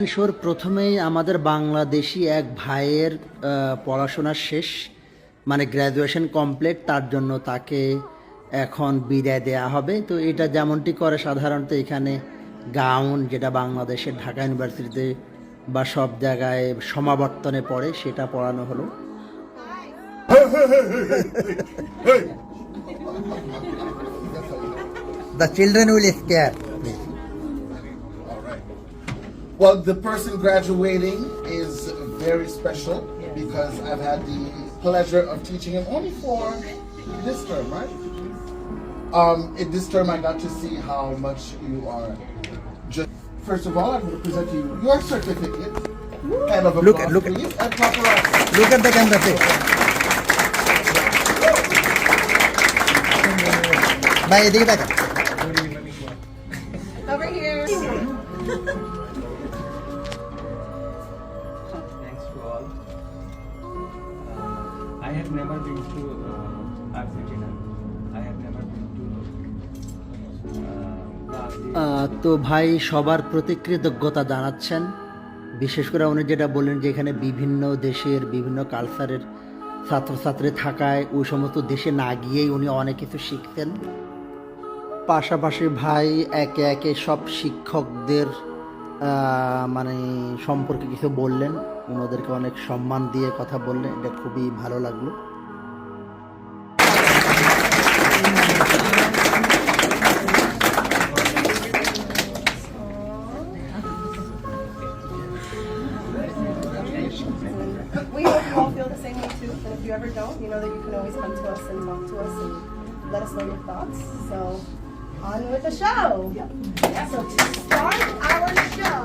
কিশোর প্রথমেই আমাদের বাংলাদেশি এক ভাইয়ের পড়াশোনা শেষ, মানে গ্র্যাজুয়েশন কমপ্লিট, তার জন্য তাকে এখন বিদায় দেয়া হবে। তো এটা যেমনটি করে সাধারণত এখানে গাউন, যেটা বাংলাদেশের ঢাকা ইউনিভার্সিটিতে বা সব জায়গায় সমাবর্তনে পড়ে, সেটা পড়ানো হলো। The children will scare. Well, the person graduating is very special because I've had the pleasure of teaching him only for this term, right? In this term, I got to see how much you are. Just first of all, I'm going to present to you your certificate. Kind of applause, please, and paparazzi. Look at the camera, please. Bye, এদিকে তাকা। Over here. Thanks to all. I have never been to Argentina. I have never been to Brazil. তো ভাই সবার প্রতি কৃতজ্ঞতা জানাচ্ছেন, বিশেষ করে উনি যেটা বললেন যে এখানে বিভিন্ন দেশের বিভিন্ন কালচারের ছাত্রছাত্রী থাকায় ওই সমস্ত দেশে না গিয়েই উনি অনেক কিছু শিখতেন। পাশাপাশি ভাই একে একে সব শিক্ষকদের মানে সম্পর্কে কিছু বললেন, ওনাদেরকে অনেক সম্মান দিয়ে কথা বললেন, এটা খুবই ভালো লাগলো। We hope you all feel the same way too. And if you ever don't, you know that you can always come to us and talk to us and let us know your thoughts. So, on with the show. So to start our show.